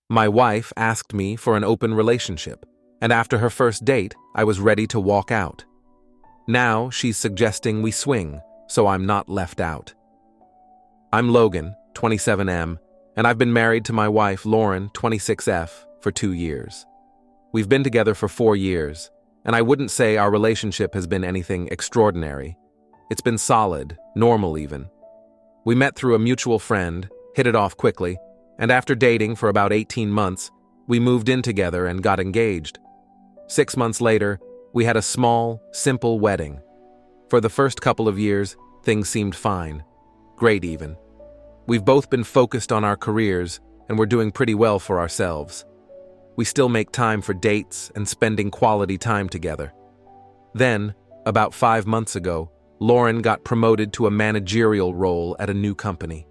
My wife asked me for an open relationship, and after her first date, I was ready to walk out. Now she's suggesting we swing, so I'm not left out. I'm Logan, 27M, and I've been married to my wife, Lauren, 26F, for 2 years. We've been together for 4 years, and I wouldn't say our relationship has been anything extraordinary. It's been solid, normal even. We met through a mutual friend, hit it off quickly, and after dating for about 18 months, we moved in together and got engaged. 6 months later, we had a small, simple wedding. For the first couple of years, things seemed fine. Great even. We've both been focused on our careers, and we're doing pretty well for ourselves. We still make time for dates and spending quality time together. Then, about 5 months ago, Lauren got promoted to a managerial role at a new company.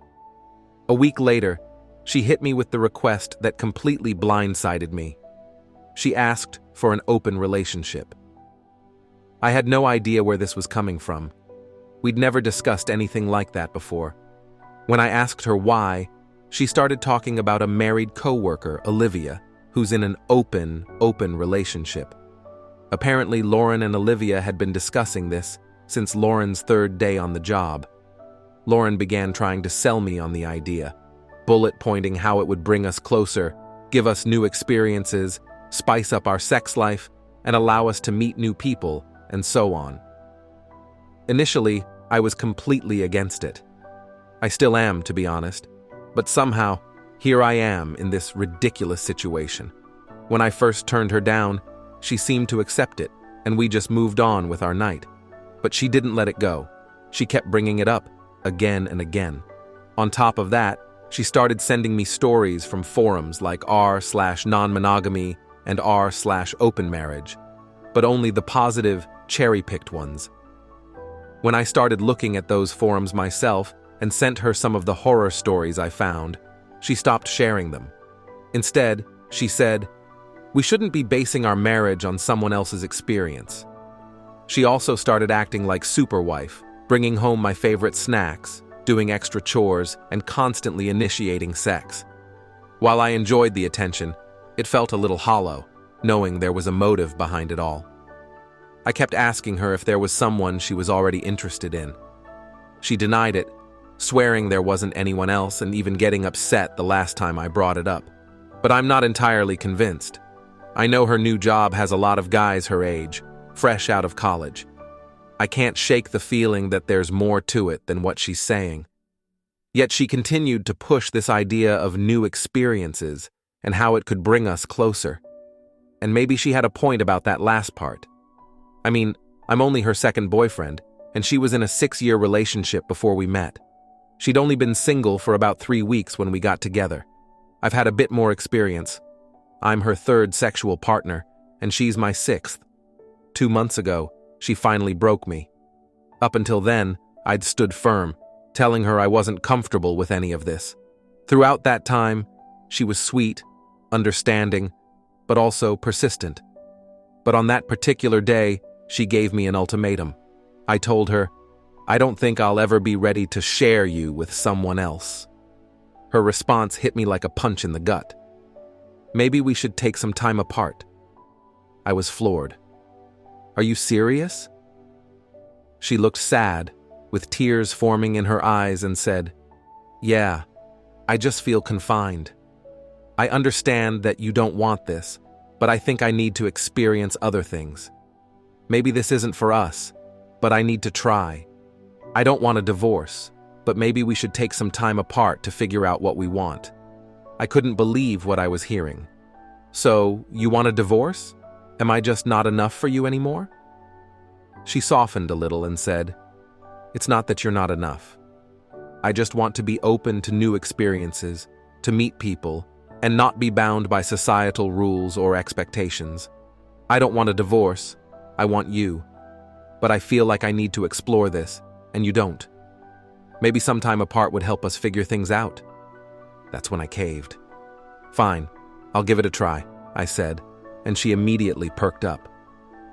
A week later, she hit me with the request that completely blindsided me. She asked for an open relationship. I had no idea where this was coming from. We'd never discussed anything like that before. When I asked her why, she started talking about a married coworker, Olivia, who's in an open relationship. Apparently, Lauren and Olivia had been discussing this since Lauren's 3rd day on the job. Lauren began trying to sell me on the idea, bullet pointing how it would bring us closer, give us new experiences, spice up our sex life, and allow us to meet new people, and so on. Initially, I was completely against it. I still am, to be honest, but somehow, here I am in this ridiculous situation. When I first turned her down, she seemed to accept it, and we just moved on with our night. But she didn't let it go. She kept bringing it up, again and again. On top of that, she started sending me stories from forums like r/non-monogamy and r/open marriage, but only the positive, cherry-picked ones. When I started looking at those forums myself and sent her some of the horror stories I found, she stopped sharing them. Instead, she said, "We shouldn't be basing our marriage on someone else's experience." She also started acting like superwife, bringing home my favorite snacks, doing extra chores, and constantly initiating sex. While I enjoyed the attention, it felt a little hollow, knowing there was a motive behind it all. I kept asking her if there was someone she was already interested in. She denied it, swearing there wasn't anyone else and even getting upset the last time I brought it up. But I'm not entirely convinced. I know her new job has a lot of guys her age, fresh out of college. I can't shake the feeling that there's more to it than what she's saying. Yet she continued to push this idea of new experiences and how it could bring us closer. And maybe she had a point about that last part. I mean, I'm only her second boyfriend, and she was in a 6-year relationship before we met. She'd only been single for about 3 weeks when we got together. I've had a bit more experience. I'm her 3rd sexual partner, and she's my 6th. 2 months ago, she finally broke me. Up until then, I'd stood firm, telling her I wasn't comfortable with any of this. Throughout that time, she was sweet, understanding, but also persistent. But on that particular day, she gave me an ultimatum. I told her, "I don't think I'll ever be ready to share you with someone else." Her response hit me like a punch in the gut. "Maybe we should take some time apart." I was floored. "Are you serious?" She looked sad, with tears forming in her eyes, and said, "Yeah, I just feel confined. I understand that you don't want this, but I think I need to experience other things. Maybe this isn't for us, but I need to try. I don't want a divorce, but maybe we should take some time apart to figure out what we want." I couldn't believe what I was hearing. "So, you want a divorce? Am I just not enough for you anymore?" She softened a little and said, "It's not that you're not enough. I just want to be open to new experiences, to meet people, and not be bound by societal rules or expectations. I don't want a divorce. I want you. But I feel like I need to explore this, and you don't. Maybe some time apart would help us figure things out." That's when I caved. "Fine, I'll give it a try," I said, and she immediately perked up.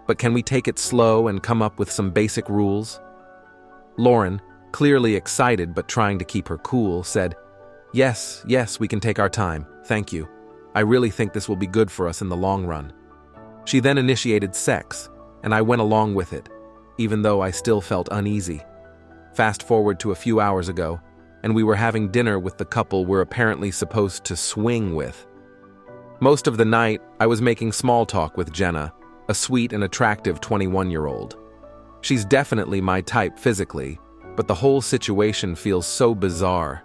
"But can we take it slow and come up with some basic rules?" Lauren, clearly excited but trying to keep her cool, said, Yes, we can take our time, thank you." I really think this will be good for us in the long run." She then initiated sex, and I went along with it, even though I still felt uneasy. Fast forward to a few hours ago, and we were having dinner with the couple we're apparently supposed to swing with. Most of the night, I was making small talk with Jenna, a sweet and attractive 21-year-old. She's definitely my type physically, but the whole situation feels so bizarre.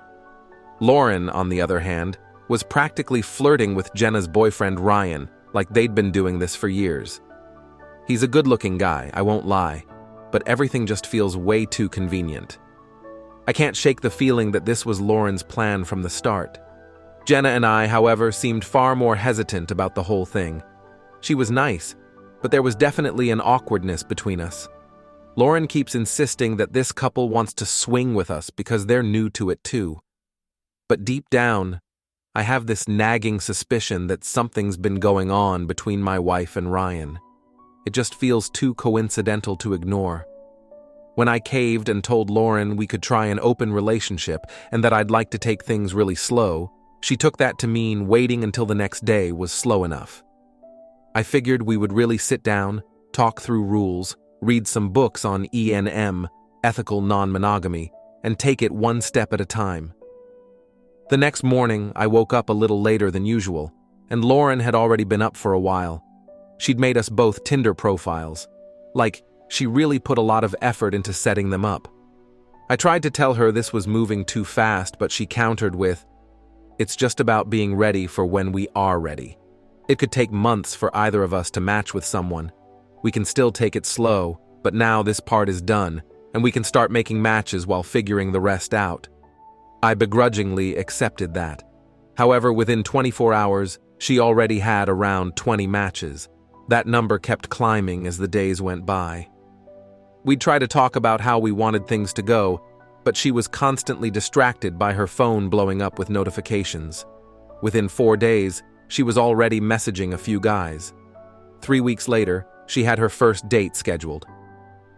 Lauren, on the other hand, was practically flirting with Jenna's boyfriend Ryan, like they'd been doing this for years. He's a good-looking guy, I won't lie, but everything just feels way too convenient. I can't shake the feeling that this was Lauren's plan from the start. Jenna and I, however, seemed far more hesitant about the whole thing. She was nice, but there was definitely an awkwardness between us. Lauren keeps insisting that this couple wants to swing with us because they're new to it too. But deep down, I have this nagging suspicion that something's been going on between my wife and Ryan. It just feels too coincidental to ignore. When I caved and told Lauren we could try an open relationship and that I'd like to take things really slow, she took that to mean waiting until the next day was slow enough. I figured we would really sit down, talk through rules, read some books on ENM, ethical non-monogamy, and take it one step at a time. The next morning, I woke up a little later than usual, and Lauren had already been up for a while. She'd made us both Tinder profiles. Like, she really put a lot of effort into setting them up. I tried to tell her this was moving too fast, but she countered with, "It's just about being ready for when we are ready. It could take months for either of us to match with someone. We can still take it slow, but now this part is done, and we can start making matches while figuring the rest out." I begrudgingly accepted that. However, within 24 hours, she already had around 20 matches. That number kept climbing as the days went by. We'd try to talk about how we wanted things to go, but she was constantly distracted by her phone blowing up with notifications. Within 4 days, she was already messaging a few guys. 3 weeks later, she had her first date scheduled.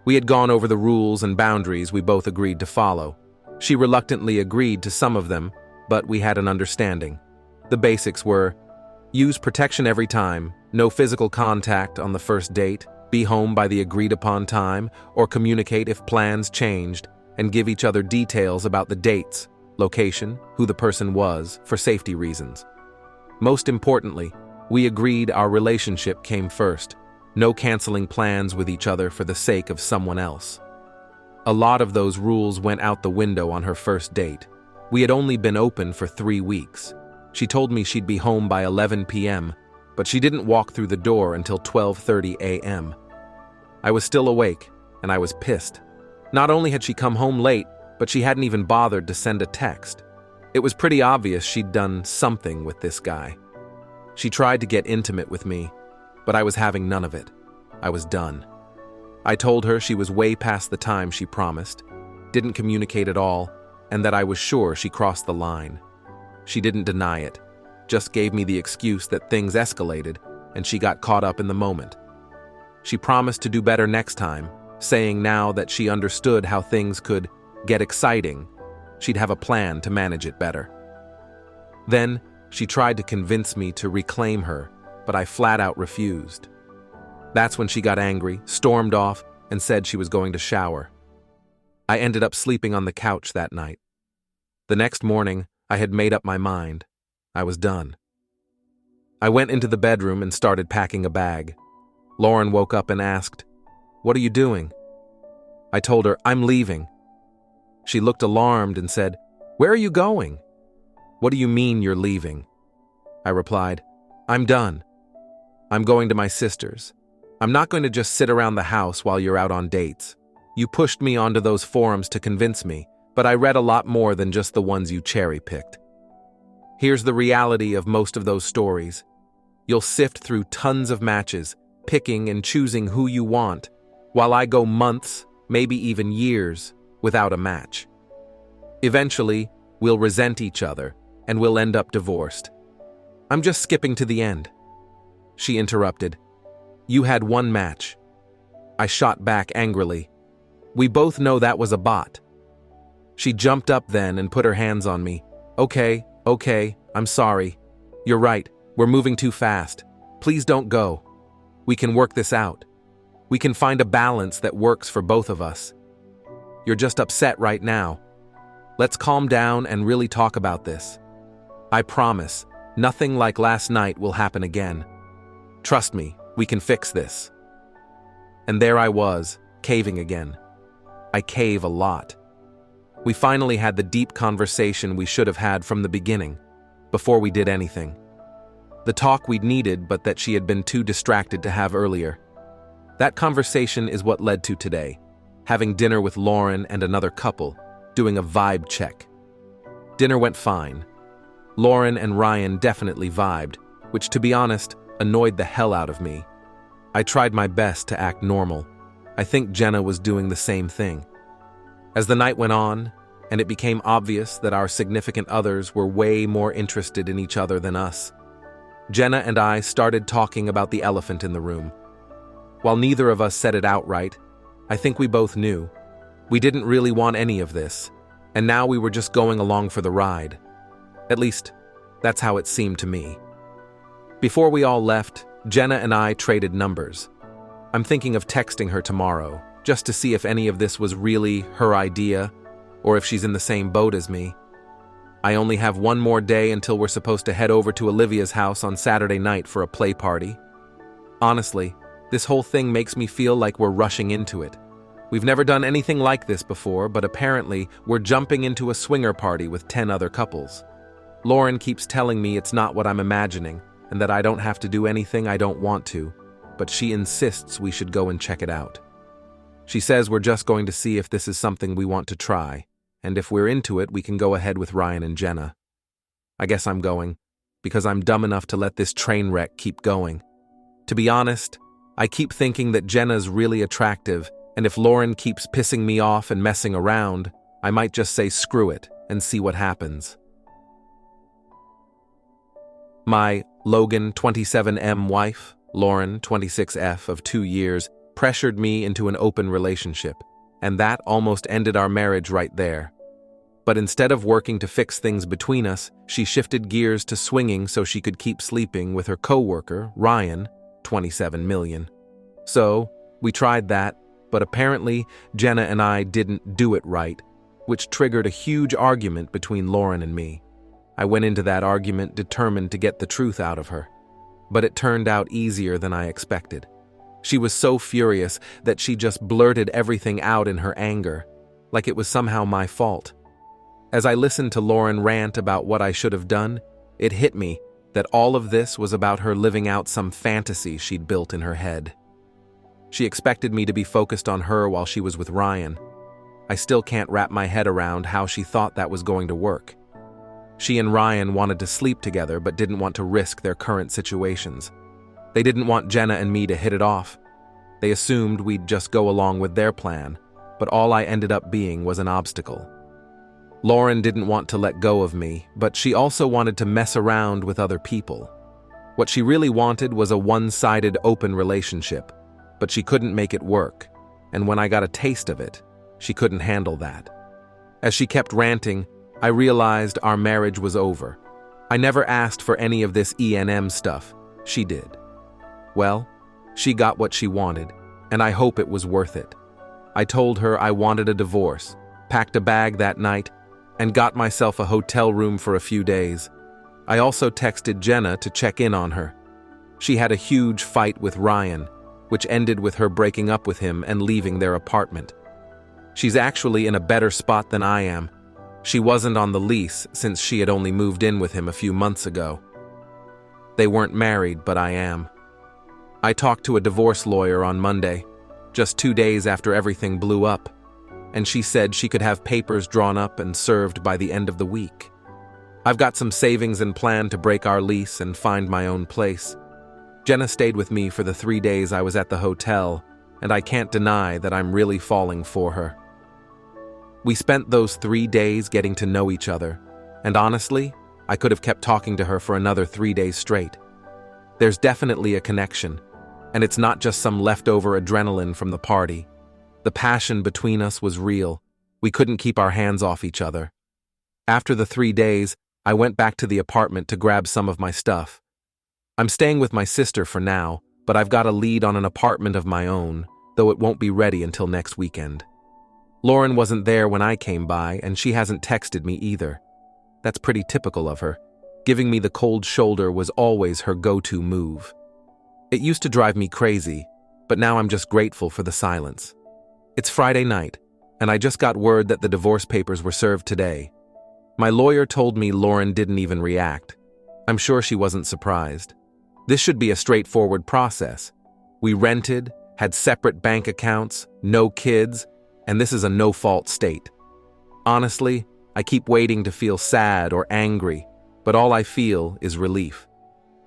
We had gone over the rules and boundaries we both agreed to follow. She reluctantly agreed to some of them, but we had an understanding. The basics were: use protection every time, no physical contact on the first date, be home by the agreed-upon time, or communicate if plans changed, and give each other details about the dates, location, who the person was, for safety reasons. Most importantly, we agreed our relationship came first, no canceling plans with each other for the sake of someone else. A lot of those rules went out the window on her first date. We had only been open for 3 weeks. She told me she'd be home by 11 p.m., but she didn't walk through the door until 12:30 a.m. I was still awake, and I was pissed. Not only had she come home late, but she hadn't even bothered to send a text. It was pretty obvious she'd done something with this guy. She tried to get intimate with me, but I was having none of it. I was done. I told her she was way past the time she promised, didn't communicate at all, and that I was sure she crossed the line. She didn't deny it, just gave me the excuse that things escalated and she got caught up in the moment. She promised to do better next time, saying now that she understood how things could get exciting, she'd have a plan to manage it better. Then, she tried to convince me to reclaim her, but I flat out refused. That's when she got angry, stormed off, and said she was going to shower. I ended up sleeping on the couch that night. The next morning, I had made up my mind. I was done. I went into the bedroom and started packing a bag. Lauren woke up and asked, "What are you doing?" I told her, "I'm leaving." She looked alarmed and said, "Where are you going?" "What do you mean you're leaving?" I replied, "I'm done. I'm going to my sister's. I'm not going to just sit around the house while you're out on dates. You pushed me onto those forums to convince me, but I read a lot more than just the ones you cherry-picked. Here's the reality of most of those stories. You'll sift through tons of matches, picking and choosing who you want, while I go months, maybe even years, without a match. Eventually, we'll resent each other, and we'll end up divorced. I'm just skipping to the end." She interrupted. "You had one match." I shot back angrily. "We both know that was a bot." She jumped up then and put her hands on me. Okay, I'm sorry. You're right. We're moving too fast. Please don't go. We can work this out. We can find a balance that works for both of us. You're just upset right now. Let's calm down and really talk about this. I promise, nothing like last night will happen again. Trust me, we can fix this. And there I was, caving again. I cave a lot. We finally had the deep conversation we should have had from the beginning, before we did anything. The talk we'd needed, but that she had been too distracted to have earlier. That conversation is what led to today, having dinner with Lauren and another couple, doing a vibe check. Dinner went fine. Lauren and Ryan definitely vibed, which, to be honest, annoyed the hell out of me. I tried my best to act normal. I think Jenna was doing the same thing. As the night went on, and it became obvious that our significant others were way more interested in each other than us, Jenna and I started talking about the elephant in the room. While neither of us said it outright, I think we both knew. We didn't really want any of this, and now we were just going along for the ride. At least, that's how it seemed to me. Before we all left, Jenna and I traded numbers. I'm thinking of texting her tomorrow, just to see if any of this was really her idea, or if she's in the same boat as me. I only have one more day until we're supposed to head over to Olivia's house on Saturday night for a play party. Honestly, this whole thing makes me feel like we're rushing into it. We've never done anything like this before, but apparently we're jumping into a swinger party with 10 other couples. Lauren keeps telling me it's not what I'm imagining, and that I don't have to do anything I don't want to, but she insists we should go and check it out. She says we're just going to see if this is something we want to try, and if we're into it, we can go ahead with Ryan and Jenna. I guess I'm going, because I'm dumb enough to let this train wreck keep going. To be honest, I keep thinking that Jenna's really attractive, and if Lauren keeps pissing me off and messing around, I might just say screw it and see what happens. My Logan 27M wife, Lauren 26F of 2 years, pressured me into an open relationship, and that almost ended our marriage right there. But instead of working to fix things between us, she shifted gears to swinging so she could keep sleeping with her coworker, Ryan, 27 million. So, we tried that, but apparently Jenna and I didn't do it right, which triggered a huge argument between Lauren and me. I went into that argument determined to get the truth out of her, but it turned out easier than I expected. She was so furious that she just blurted everything out in her anger, like it was somehow my fault. As I listened to Lauren rant about what I should have done, it hit me that all of this was about her living out some fantasy she'd built in her head. She expected me to be focused on her while she was with Ryan. I still can't wrap my head around how she thought that was going to work. She and Ryan wanted to sleep together but didn't want to risk their current situations. They didn't want Jenna and me to hit it off. They assumed we'd just go along with their plan, but all I ended up being was an obstacle. Lauren didn't want to let go of me, but she also wanted to mess around with other people. What she really wanted was a one-sided open relationship, but she couldn't make it work, and when I got a taste of it, she couldn't handle that. As she kept ranting, I realized our marriage was over. I never asked for any of this E&M stuff. She did. Well, she got what she wanted, and I hope it was worth it. I told her I wanted a divorce, packed a bag that night, and got myself a hotel room for a few days. I also texted Jenna to check in on her. She had a huge fight with Ryan, which ended with her breaking up with him and leaving their apartment. She's actually in a better spot than I am. She wasn't on the lease since she had only moved in with him a few months ago. They weren't married, but I am. I talked to a divorce lawyer on Monday, just 2 days after everything blew up, and she said she could have papers drawn up and served by the end of the week. I've got some savings and plan to break our lease and find my own place. Jenna stayed with me for the 3 days I was at the hotel, and I can't deny that I'm really falling for her. We spent those 3 days getting to know each other, and honestly, I could have kept talking to her for another 3 days straight. There's definitely a connection, and it's not just some leftover adrenaline from the party. The passion between us was real. We couldn't keep our hands off each other. After the 3 days, I went back to the apartment to grab some of my stuff. I'm staying with my sister for now, but I've got a lead on an apartment of my own, though it won't be ready until next weekend. Lauren wasn't there when I came by, and she hasn't texted me either. That's pretty typical of her. Giving me the cold shoulder was always her go-to move. It used to drive me crazy, but now I'm just grateful for the silence. It's Friday night, and I just got word that the divorce papers were served today. My lawyer told me Lauren didn't even react. I'm sure she wasn't surprised. This should be a straightforward process. We rented, had separate bank accounts, no kids, and this is a no-fault state. Honestly, I keep waiting to feel sad or angry, but all I feel is relief.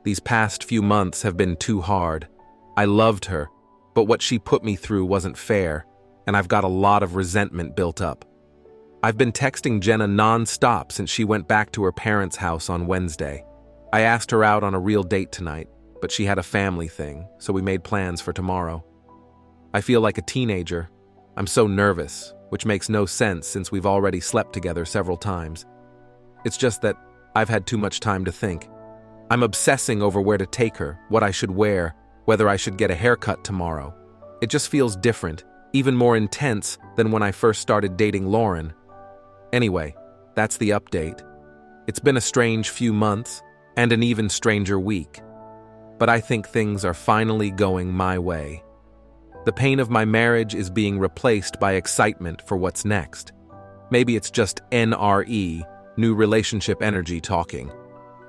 These past few months have been too hard. I loved her, but what she put me through wasn't fair, and I've got a lot of resentment built up. I've been texting Jenna non-stop since she went back to her parents' house on Wednesday. I asked her out on a real date tonight, but she had a family thing, so we made plans for tomorrow. I feel like a teenager. I'm so nervous, which makes no sense since we've already slept together several times. It's just that I've had too much time to think. I'm obsessing over where to take her, what I should wear, whether I should get a haircut tomorrow. It just feels different, even more intense than when I first started dating Lauren. Anyway, that's the update. It's been a strange few months, and an even stranger week. But I think things are finally going my way. The pain of my marriage is being replaced by excitement for what's next. Maybe it's just NRE, new relationship energy talking.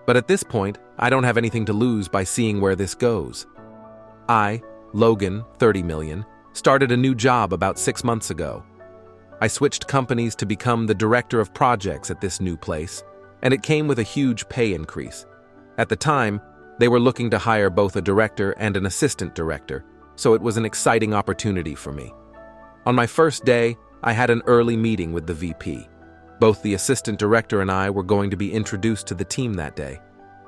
But at this point, I don't have anything to lose by seeing where this goes. I, Logan, 30 million, started a new job about 6 months ago. I switched companies to become the director of projects at this new place, and it came with a huge pay increase. At the time, they were looking to hire both a director and an assistant director, so it was an exciting opportunity for me. On my first day, I had an early meeting with the VP. Both the assistant director and I were going to be introduced to the team that day.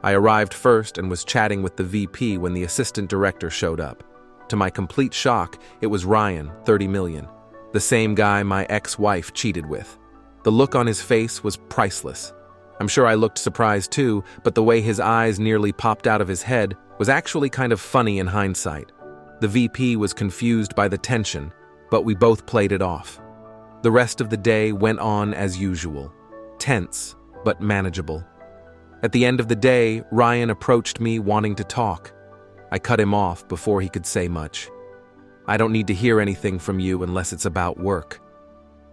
I arrived first and was chatting with the VP when the assistant director showed up. To my complete shock, it was Ryan, 30 million, the same guy my ex-wife cheated with. The look on his face was priceless. I'm sure I looked surprised too, but the way his eyes nearly popped out of his head was actually kind of funny in hindsight. The VP was confused by the tension, but we both played it off. The rest of the day went on as usual, tense but manageable. At the end of the day, Ryan approached me wanting to talk. I cut him off before he could say much. I don't need to hear anything from you unless it's about work.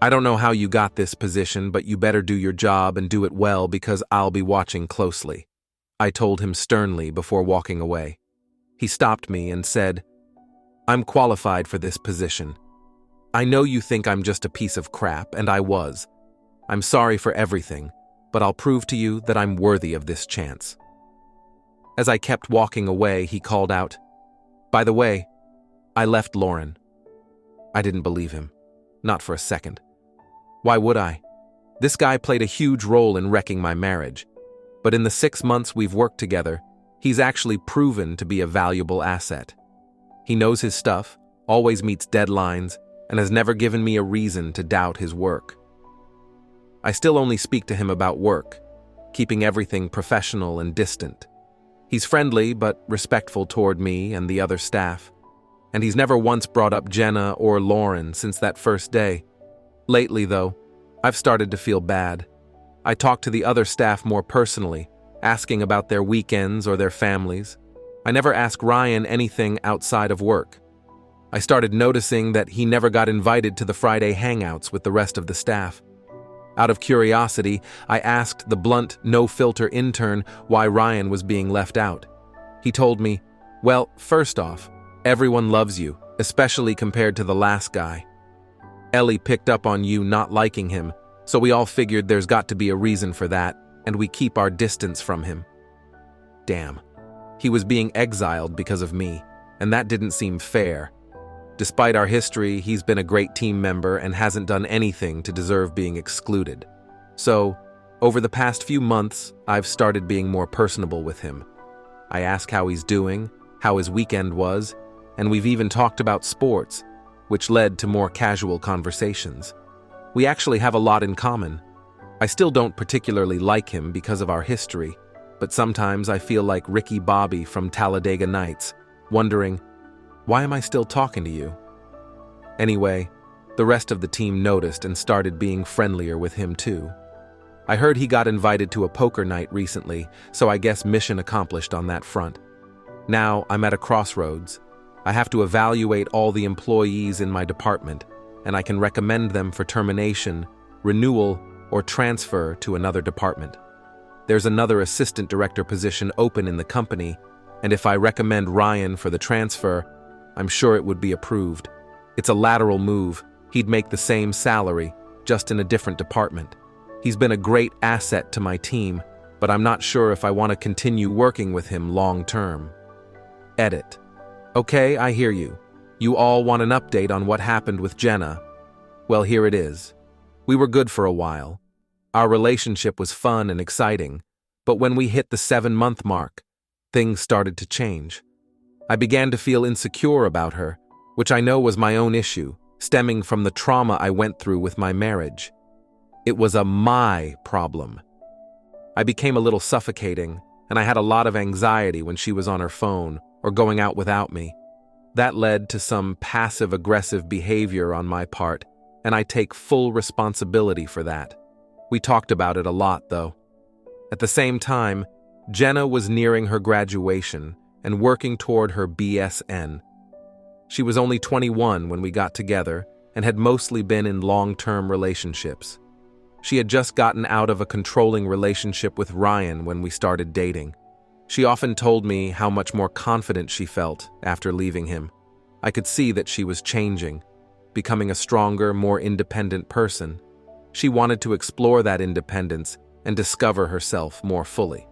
I don't know how you got this position, but you better do your job and do it well because I'll be watching closely. I told him sternly before walking away. He stopped me and said, I'm qualified for this position. I know you think I'm just a piece of crap, and I was. I'm sorry for everything, but I'll prove to you that I'm worthy of this chance. As I kept walking away, he called out, By the way, I left Lauren. I didn't believe him. Not for a second. Why would I? This guy played a huge role in wrecking my marriage. But in the 6 months we've worked together, he's actually proven to be a valuable asset. He knows his stuff, always meets deadlines, and has never given me a reason to doubt his work. I still only speak to him about work, keeping everything professional and distant. He's friendly but respectful toward me and the other staff, and he's never once brought up Jenna or Lauren since that first day. Lately, though, I've started to feel bad. I talk to the other staff more personally, asking about their weekends or their families. I never ask Ryan anything outside of work. I started noticing that he never got invited to the Friday hangouts with the rest of the staff. Out of curiosity, I asked the blunt, no-filter intern why Ryan was being left out. He told me, well, first off, everyone loves you, especially compared to the last guy. Ellie picked up on you not liking him, so we all figured there's got to be a reason for that, and we keep our distance from him. Damn. He was being exiled because of me, and that didn't seem fair. Despite our history, he's been a great team member and hasn't done anything to deserve being excluded. So, over the past few months, I've started being more personable with him. I ask how he's doing, how his weekend was, and we've even talked about sports, which led to more casual conversations. We actually have a lot in common. I still don't particularly like him because of our history, but sometimes I feel like Ricky Bobby from Talladega Nights, wondering, why am I still talking to you? Anyway, the rest of the team noticed and started being friendlier with him too. I heard he got invited to a poker night recently, so I guess mission accomplished on that front. Now I'm at a crossroads. I have to evaluate all the employees in my department, and I can recommend them for termination, renewal, or transfer to another department. There's another assistant director position open in the company, and if I recommend Ryan for the transfer, I'm sure it would be approved. It's a lateral move. He'd make the same salary, just in a different department. He's been a great asset to my team, but I'm not sure if I want to continue working with him long term. Edit. Okay, I hear you. You all want an update on what happened with Jenna. Well, here it is. We were good for a while. Our relationship was fun and exciting, but when we hit the 7-month mark, things started to change. I began to feel insecure about her, which I know was my own issue, stemming from the trauma I went through with my marriage. It was a my problem. I became a little suffocating, and I had a lot of anxiety when she was on her phone or going out without me. That led to some passive-aggressive behavior on my part, and I take full responsibility for that. We talked about it a lot, though. At the same time, Jenna was nearing her graduation and working toward her BSN. She was only 21 when we got together and had mostly been in long-term relationships. She had just gotten out of a controlling relationship with Ryan when we started dating. She often told me how much more confident she felt after leaving him. I could see that she was changing, becoming a stronger, more independent person. She wanted to explore that independence and discover herself more fully.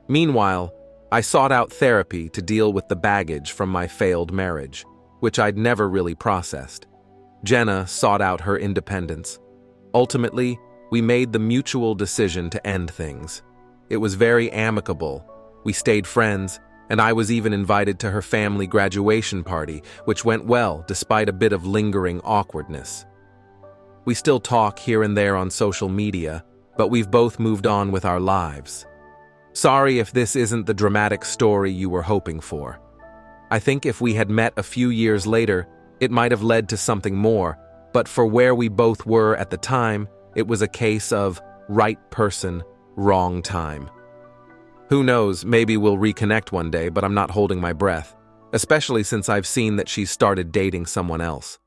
Meanwhile, I sought out therapy to deal with the baggage from my failed marriage, which I'd never really processed. Jenna sought out her independence. Ultimately, we made the mutual decision to end things. It was very amicable. We stayed friends, and I was even invited to her family graduation party, which went well despite a bit of lingering awkwardness. We still talk here and there on social media, but we've both moved on with our lives. Sorry if this isn't the dramatic story you were hoping for. I think if we had met a few years later, it might have led to something more, but for where we both were at the time, it was a case of right person, wrong time. Who knows, maybe we'll reconnect one day, but I'm not holding my breath, especially since I've seen that she's started dating someone else.